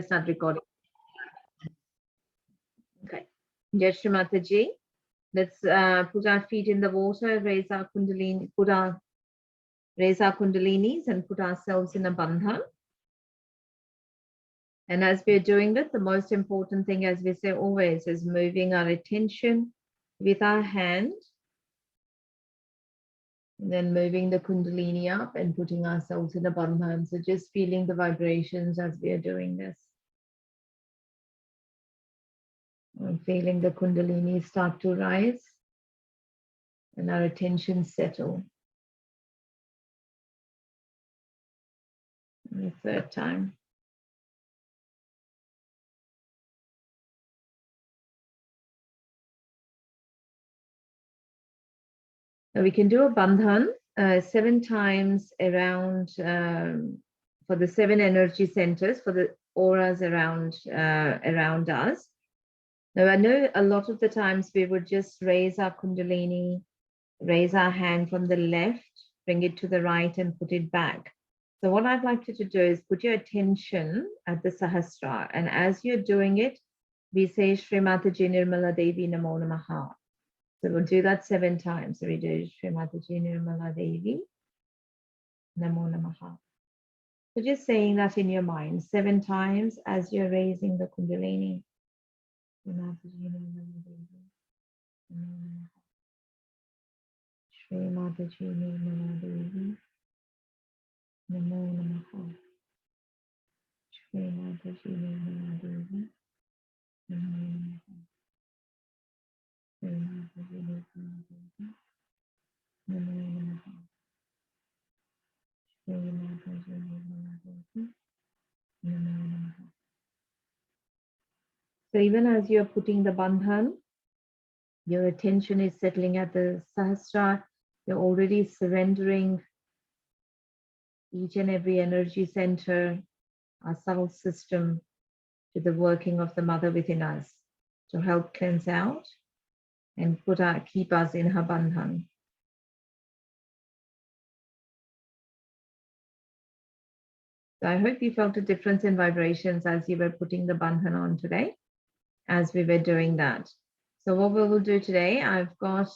Start recording. Okay. Jai Shri Mataji. Let's put our feet in the water, raise our kundalini, raise our kundalinis and put ourselves in a bandhan. And as we're doing this, the most important thing, as we say always, is moving our attention with our hand, and then moving the kundalini up and putting ourselves in a bandhan. So just feeling the vibrations as we are doing this. And feeling the kundalini start to rise and our attention settle. And the third time. Now we can do a bandhan 7 times around for the 7 energy centers, for the auras around us. Now I know a lot of the times we would just raise our kundalini, raise our hand from the left, bring it to the right and put it back. So what I'd like you to do is put your attention at the Sahasrara, and as you're doing it, we say Shri Mataji Nirmala Devi Namo Namaha. So we'll do that 7 times. So we do Shri Mataji Nirmala Devi Namo Namaha. So just saying that in your mind 7 times as you're raising the Kundalini. Shri Mataji Nirmala Devi Namo Namaha. Shri Mataji Nirmala Devi Namo Namaha. Shri Mataji Nirmala Devi Namo Namaha. Shri Mataji Nirmala Devi Namo Namaha. Shri Mataji Nirmala Devi Namo Namaha. So even as you're putting the bandhan, your attention is settling at the Sahasrara. You're already surrendering each and every energy center, our soul system, to the working of the mother within us to help cleanse out and keep us in her bandhan. So I hope you felt a difference in vibrations as you were putting the bandhan on today, as we were doing that. So what we will do today, I've got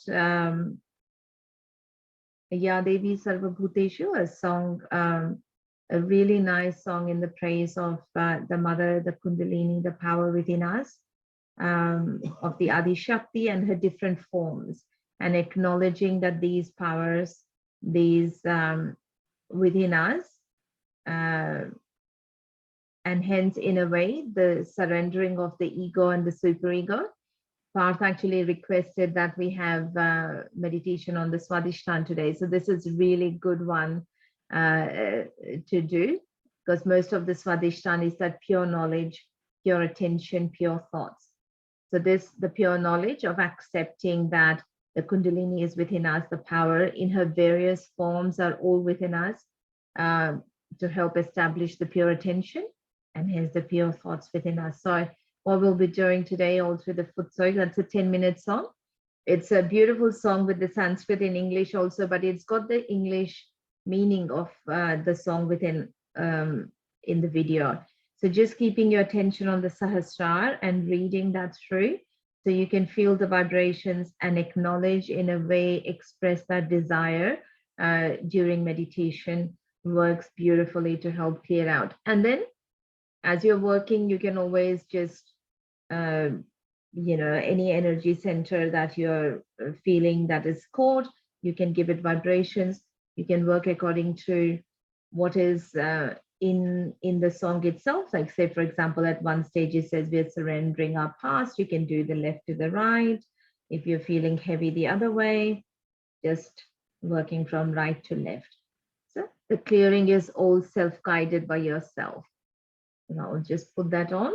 Ya Devi Sarva Bhuteshu, a song, a really nice song in the praise of the mother, the Kundalini, the power within us, of the Adi Shakti and her different forms, and acknowledging that these powers, these within us, and hence in a way the surrendering of the ego and the superego. Parth actually requested that we have meditation on the Swadhisthana today. So this is a really good one to do, because most of the Swadhisthana is that pure knowledge, pure attention, pure thoughts. So the pure knowledge of accepting that the Kundalini is within us, the power in her various forms are all within us, to help establish the pure attention and hence the pure thoughts within us. So what we'll be doing today all through the Futsoi, that's a 10-minute song. It's a beautiful song with the Sanskrit in English also, but it's got the English meaning of the song within in the video. So just keeping your attention on the Sahasrara and reading that through, so you can feel the vibrations and acknowledge, in a way, express that desire during meditation, works beautifully to help clear out. And then as you're working, you can always just, any energy center that you're feeling that is caught, you can give it vibrations. You can work according to what is in the song itself. Like say, for example, at one stage it says we're surrendering our past. You can do the left to the right. If you're feeling heavy the other way, just working from right to left. So the clearing is all self-guided by yourself. And I'll just put that on.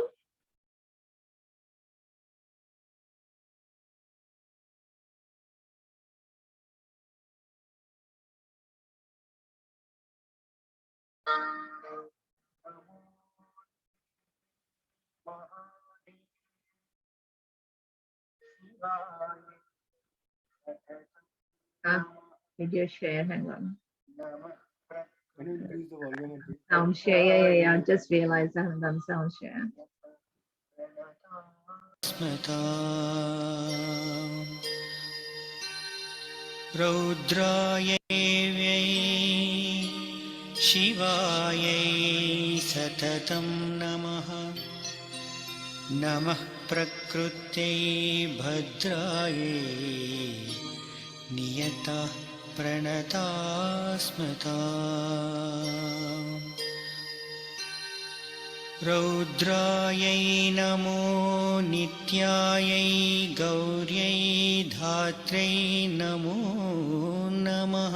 Video share, hang on. Can you increase the volume and take? Sound share, yeah. Just realized I haven't done sound share. स्मृता रौद्रायै वै शिवायै सततं नमः नमः प्रकृत्यै भद्रायै नियतः प्रणता स्मृता रौद्रायै नमो नित्यायै गौर्यै धात्र्यै नमो नमः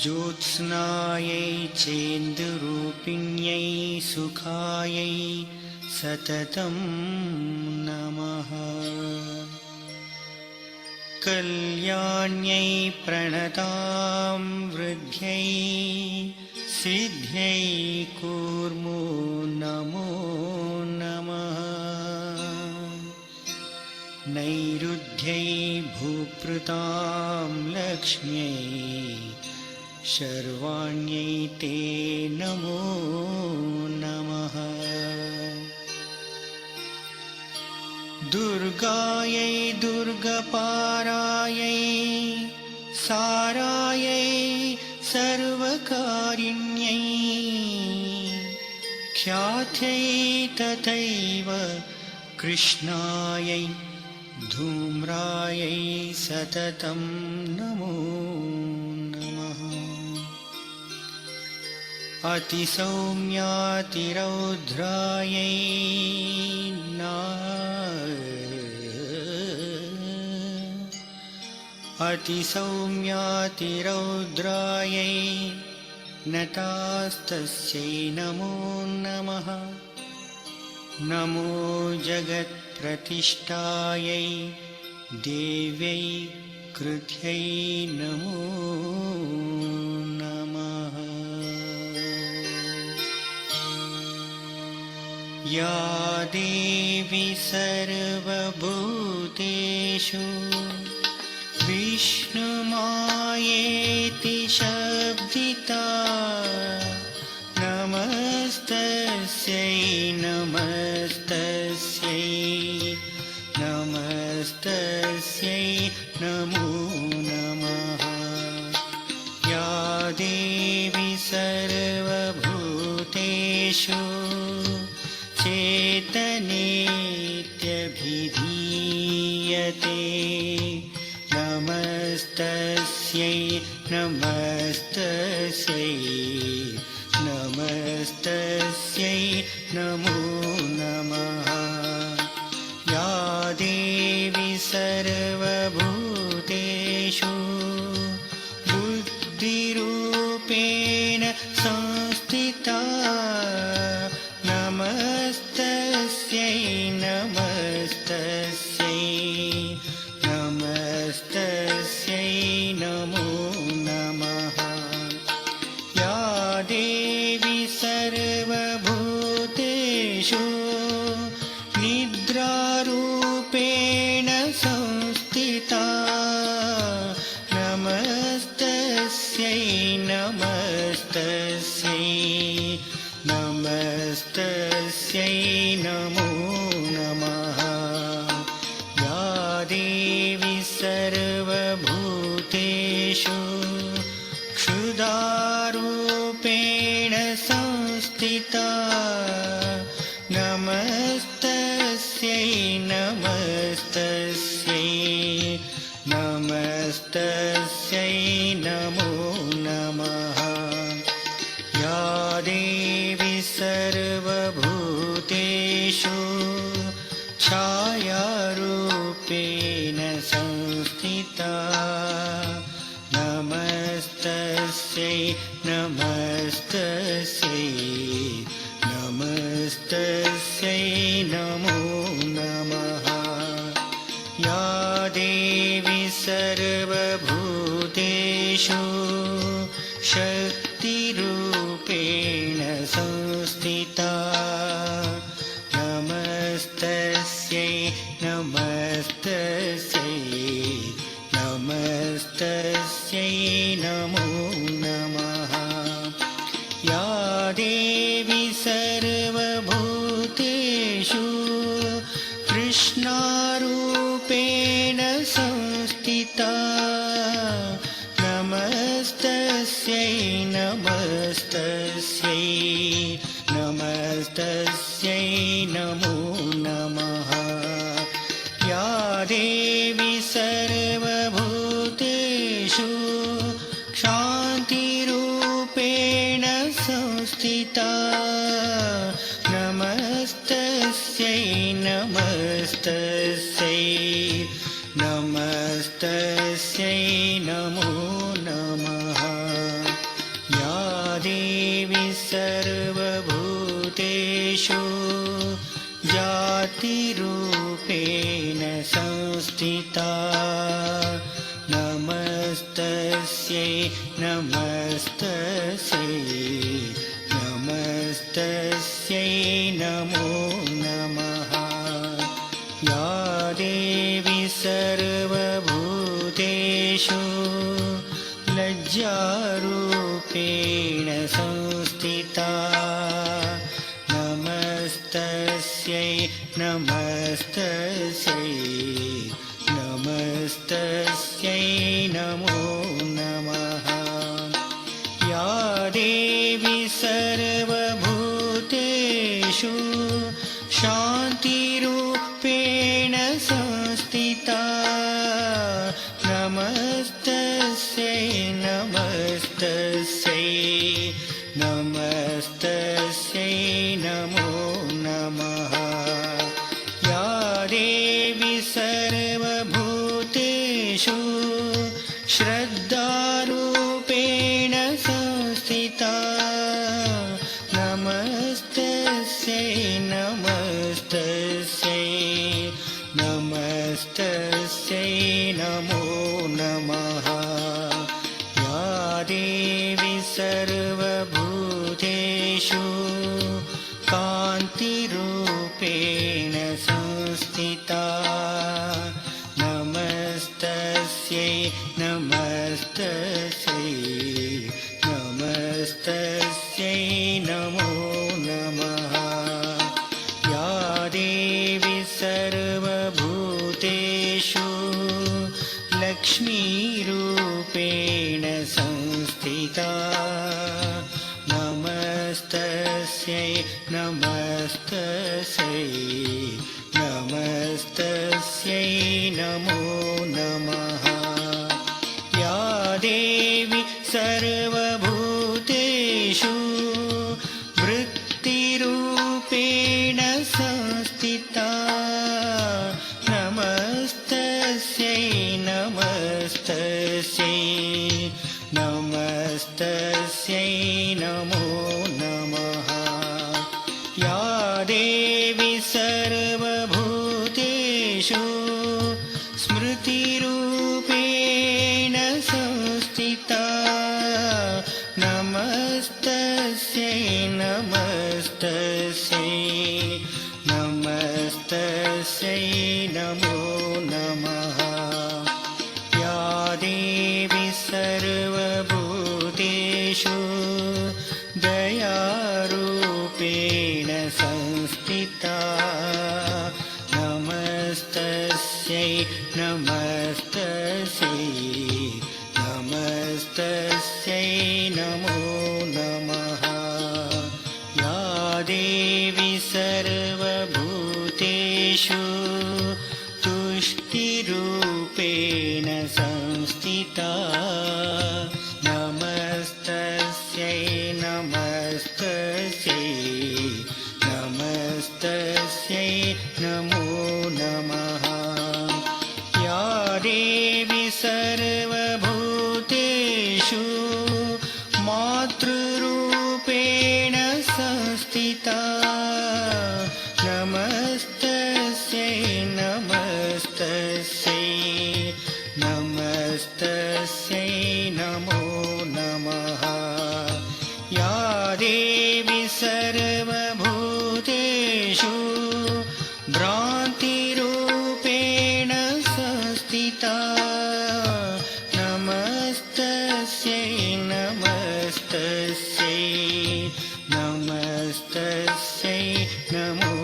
ज्योत्स्नायै चेन्दुरूपिण्यै सुखायै सततं नमः कल्याण्यै प्रणतां वृद्ध्यै सिद्ध्यै कूर्मो नमो नमः नैरुध्यै भूभृतां लक्ष्म्यै शर्वाण्यै ते नमो नमः दुर्गायै दुर्गपारायै सारायै सर्वकारिण्यै ख्यात्यै तथैव कृष्णायै धूम्रायै सततं नमो नमः अतिसौम्यातिरौद्रायै अतिसौम्यातिरौद्रायै नटास्तस्यै नमो नमः नमो जगत्प्रतिष्ठायै देव्यै कृत्यै नमो नमः या देवी सर्वभूतेषु विष्णुमायेति शब्दिता नमस्तस्यै नमस्तस्यै नमस्तस्यै नमो नमः या देवी सर्वभूतेषु चेतनेत्यभिधीयते नमस्तस्यै नमस्तस्यै नमस्तस्यै नमो नमः या देवी सर्वभूतेषु बुद्धिरूपेण संस्थिता नमस्तस्यै नमस्तस्यै नमस्तस्यै नमो नमः या देवी सर्वभूतेषु निद्रारूपेण संस्थिता नमस्तस्यै नमस्तस्यै नमस्तस्यै नमो नमः या देवी सर्वभूतेषु क्षुधारूपेण संस्थिता नमस्तस्यै नमस्तस्यै नमस्तस्यै नमो नमः या देवी सर्वभूतेषु छायारूपेण संस्थिता नमस्तस्यै नमस्तस्यै नमस्तस्यै नमो नमः या देवी सर्वभूतेषु शक्तिरूपेण संस्थिता नमस्तस्यै नमस्तस्यै नमस्तस्यै नमो सर्वभूतेषु कृष्णारूपेण संस्थिता नमस्तस्यै नमस्तस्यै नमस्तस्यै नमो नमः या देवी सर्वभूतेषु शान्तिरूपेण संस्थिता नमस्तस्यै नमस्तस्यै नमस्तस्यै नमो नमः या देवी सर्वभूतेषु जातिरूपेण संस्थिता नमस्तस्यै नमस्तस्यै नमस्तस्यै नमो नमः या देवी सर्वभूतेषु लज्जारूपेण संस्थिता नमस्तस्यै नमस्तस्यै नमस्तस्यै नमो नमः या देवी सर्वभूतेषु शान्तिरूपेण संस्थिता नमस्तस्यै नमस्तस्यै नमस्तस्यै नमो नमः या देवी सर्वभूतेषु श्रद्धारूपेण संस्थिता नमस्तस्यै नमस्तस्यै नमस्तस्यै नमो नमः या देवी सर्वभूतेषु कान्तिरूपेण संस्थिता नमस्तस्यै नमस्तस्यै नमस्तस्यै नमो नमः या देवी सर्वभूतेषु लक्ष्मीरूपेण संस्थिता नमस्तस्यै नमस्तस्यै नमस्तस्यै नमो नमः या देवी सर्वभूतेषु वृत्तिरूपेण संस्थिता नमस्तस्यै नमस्तस्यै नमस्तस्यै नमो नमः या देवी सर्वभूतेषु स्मृतिरूपेण संस्थिता नमस्तस्यै नमस्तस्यै नमस्तस्यै नमो नमः या देवी सर्वभूतेषु दयारूपेण संस्थिता नमस्तस्यै नमस्तस्यै नमस्तस्यै नमो नमः या देवी सर्वभूतेषु तुष्टिरूपेण संस्थिता नमस्तस्यै नमस्तस्यै नमस्तस्यै नमो नमः या देवी सर्वभूतेषु मातृरूपेण संस्थिता नमस्तस्यै नमस्तस्यै नमस्तस्यै नमो नमः या देवी सर्वभूतेषु भ्रान्तिरूपेण संस्थिता नमस्तस्यै नमस्तस्यै नमस्तस्यै नमो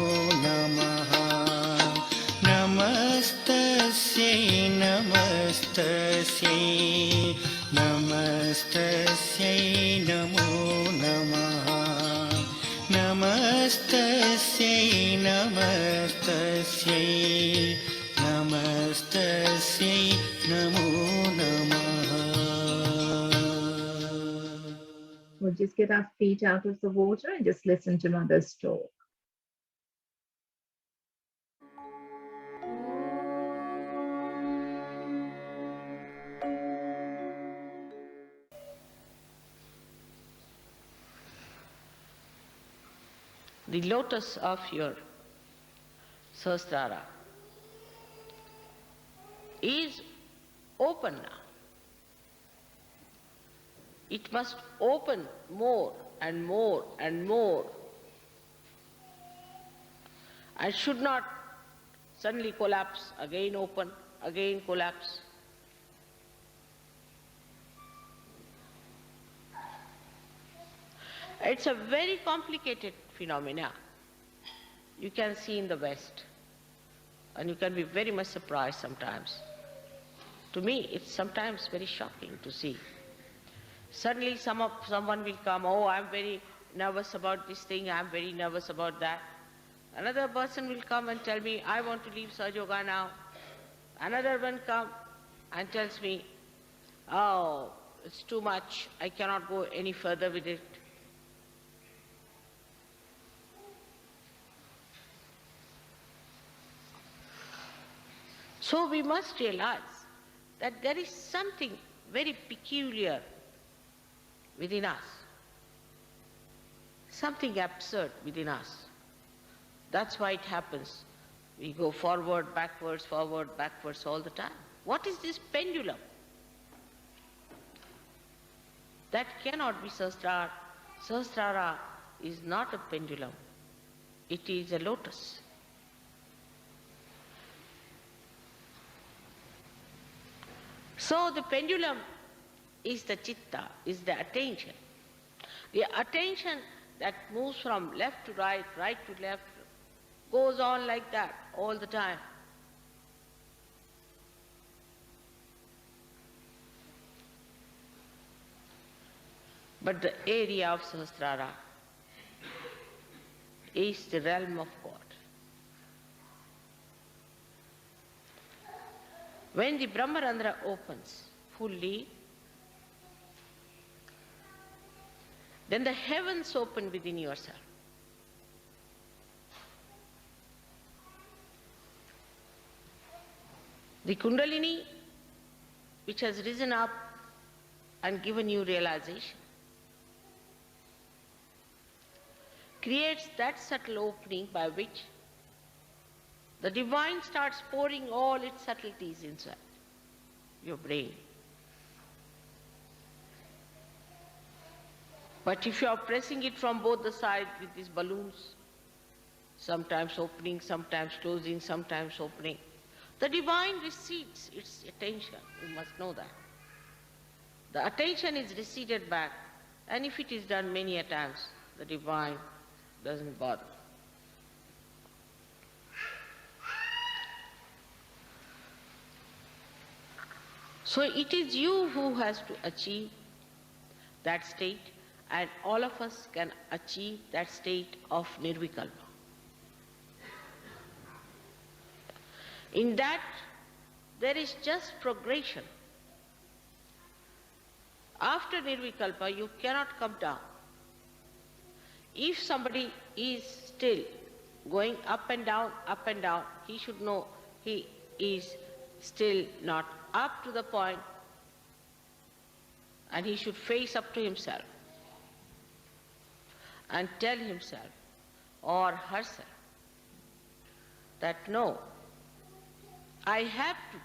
नमः नमस्तस्यै नमस्तस्यै नमस्तस्यै नमो नमः नमस्तस्यै नमस्तस्यै नमस्तस्यै नमो नमः. We'll just get our feet out of the water and just listen to Mother's talk. The lotus of your Sahasrara is open now. It must open more and more and more, and should not suddenly collapse, again open, again collapse. It's a very complicated phenomena you can see in the West, and you can be very much surprised sometimes. To me, it's sometimes very shocking to see. Suddenly someone will come, oh, I'm very nervous about this thing, I'm very nervous about that. Another person will come and tell me, I want to leave Sahaja Yoga now. Another one come and tells me, oh, it's too much, I cannot go any further with it. So we must realize that there is something very peculiar within us, something absurd within us. That's why it happens. We go forward, backwards all the time. What is this pendulum? That cannot be Sahasrara. Sahasrara is not a pendulum. It is a lotus. So the pendulum is the chitta, is the attention. The attention that moves from left to right, right to left, goes on like that all the time. But the area of Sahasrara is the realm of God. When the Brahmarandra opens fully, then the heavens open within yourself. The Kundalini, which has risen up and given you realization, creates that subtle opening by which the divine starts pouring all its subtleties inside your brain. But if you are pressing it from both the sides with these balloons, sometimes opening, sometimes closing, sometimes opening, the divine recedes its attention. You must know that. The attention is receded back, and if it is done many a times, the divine doesn't bother. So it is you who has to achieve that state, and all of us can achieve that state of Nirvikalpa. In that, there is just progression. After Nirvikalpa, you cannot come down. If somebody is still going up and down, he should know he is still not up to the point, and he should face up to himself and tell himself or herself that no, I have to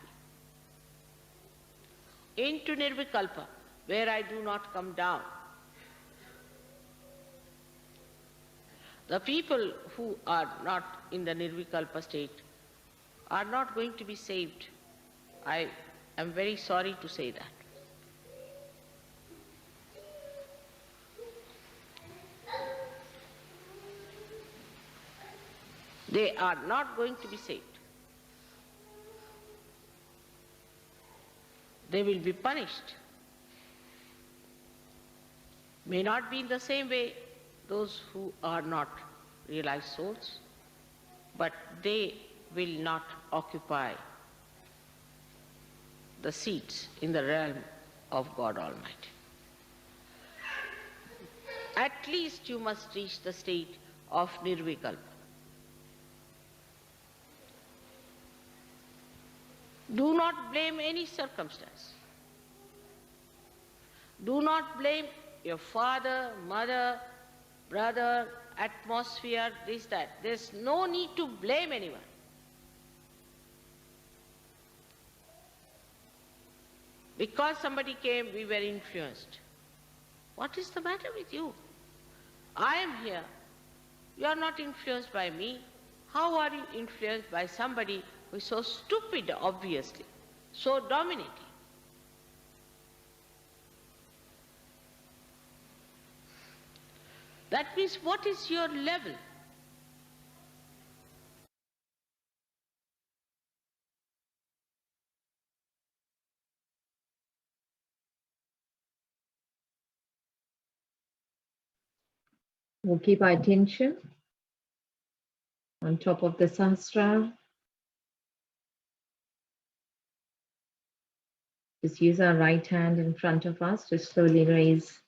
be into Nirvikalpa, where I do not come down. The people who are not in the Nirvikalpa state are not going to be saved. I am very sorry to say that. They are not going to be saved. They will be punished. May not be in the same way those who are not realized souls, but they will not occupy the seats in the realm of God Almighty. At least you must reach the state of Nirvikalpa. Do not blame any circumstance. Do not blame your father, mother, brother, atmosphere, this, that. There's no need to blame anyone. Because somebody came, we were influenced. What is the matter with you? I am here. You are not influenced by me. How are you influenced by somebody who is so stupid, obviously, so dominating? That means, what is your level? We'll keep our attention on top of the sahasrara. Just use our right hand in front of us to slowly raise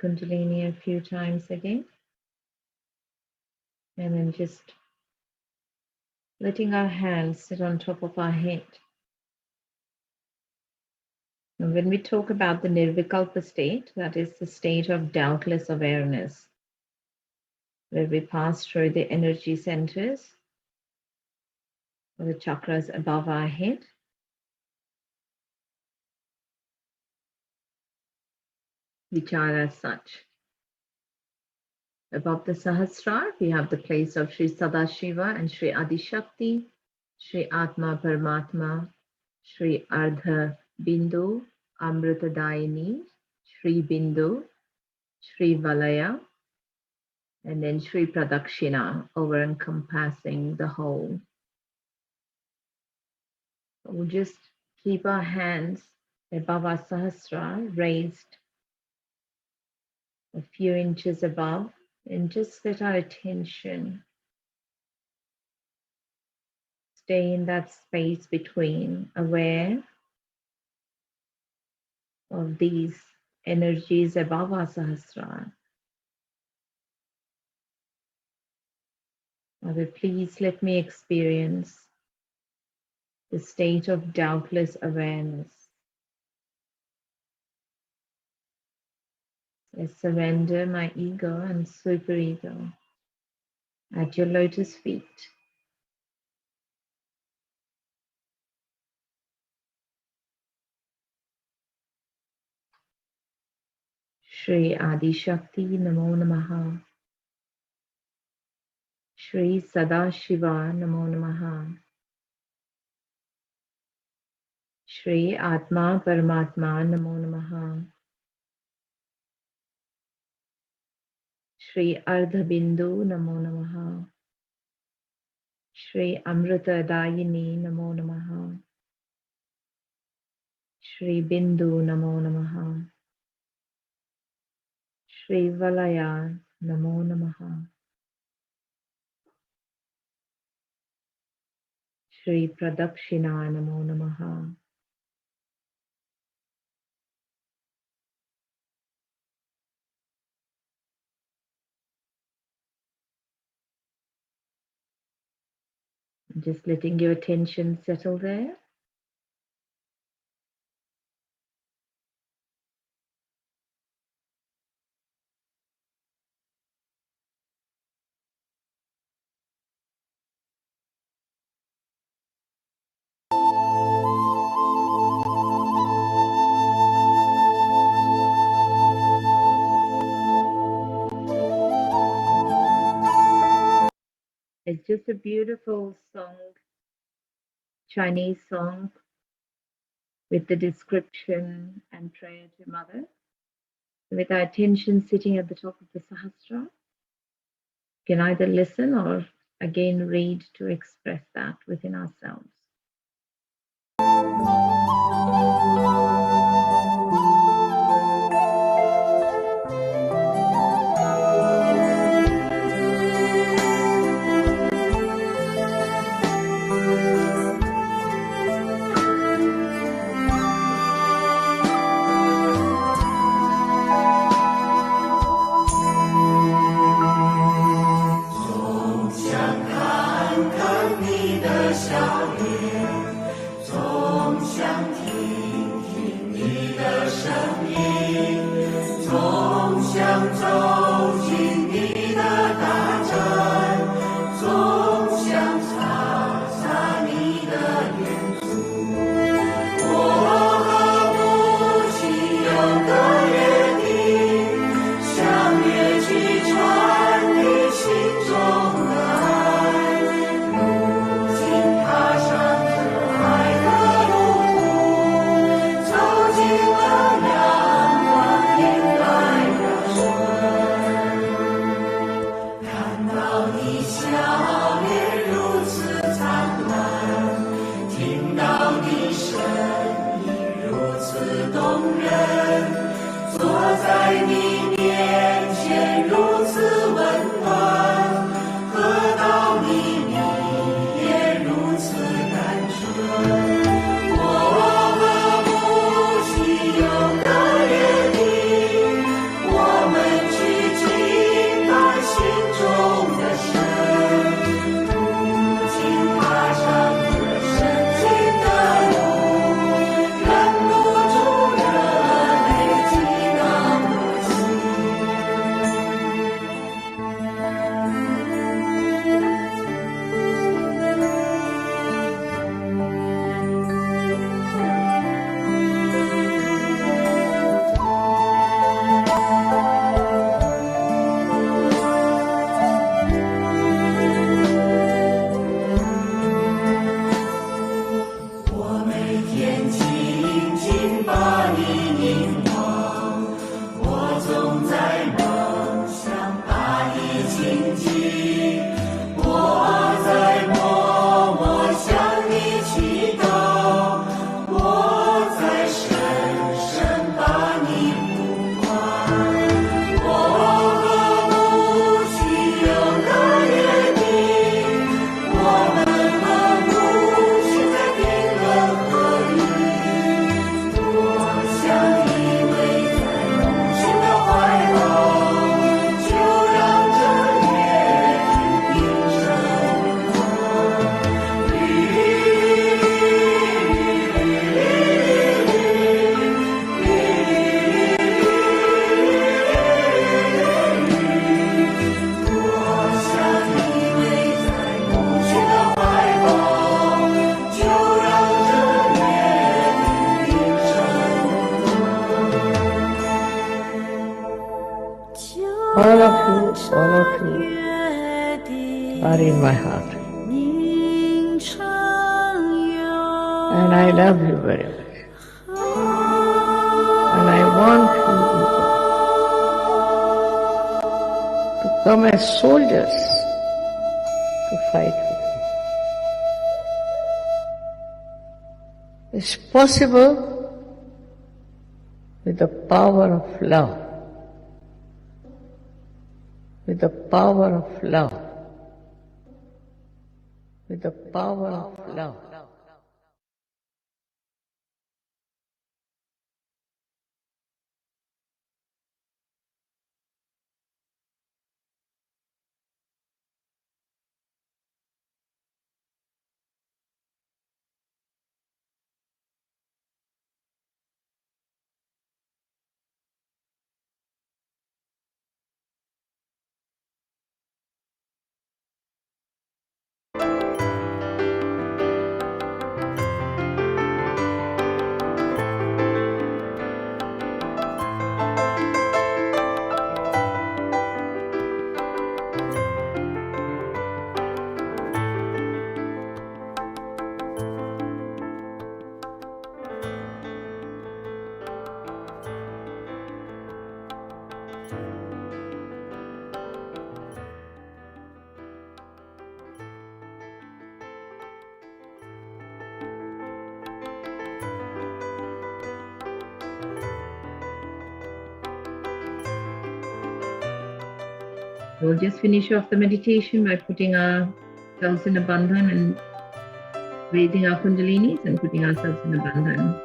Kundalini a few times again. And then just letting our hands sit on top of our head. And when we talk about the Nirvikalpa state, that is the state of doubtless awareness, where we pass through the energy centers or the chakras above our head. Which are as such. Above the Sahasrara, we have the place of Shri Sadashiva and Shri Adishakti, Shri Atma Paramatma, Shri Ardha Bindu, Amritadayini, Shri Bindu, Shri Valaya, and then Shri Pradakshina, over encompassing the whole. We'll just keep our hands above our Sahasrara, raised a few inches above, and just let our attention stay in that space between, aware of these energies above our Sahasrara. Mother, please let me experience the state of doubtless awareness. I surrender my ego and superego at your lotus feet. Shri Adi Shakti Namo Namaha. Shri Sadashiva Namo Namaha. Shri Atma Paramatma Namo Namaha. Shri Ardha Bindu Namo Namaha. Shri Amrita Dayini Namo Namaha. Shri Bindu Namo Namaha. Shri Valaya Namo Namaha. Shri Pradakshina Namo Namaha. Just letting your attention settle there. It's just a beautiful song, Chinese song, with the description and prayer to Mother. With our attention sitting at the top of the Sahasrara, you can either listen or again read to express that within ourselves. All of you are in my heart. And I love you very much. And I want you to come as soldiers to fight with me. It's possible with the power of love. With the power of love. With the power of love. We'll just finish off the meditation by putting ourselves in a bandhan and raising our kundalinis and putting ourselves in a bandhan.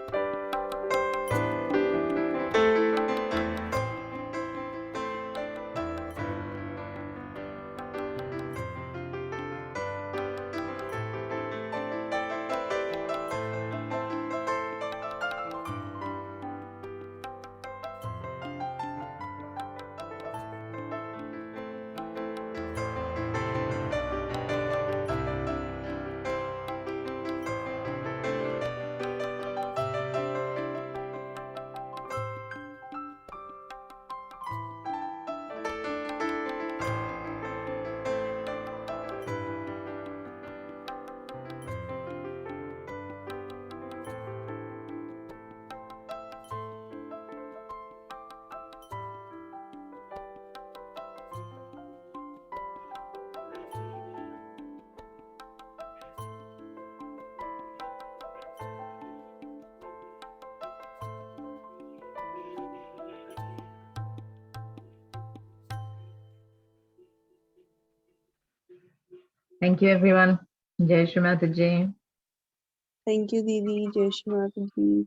Thank you, everyone. Jai Shri Mataji. Thank you, Didi. Jai Shri Mataji.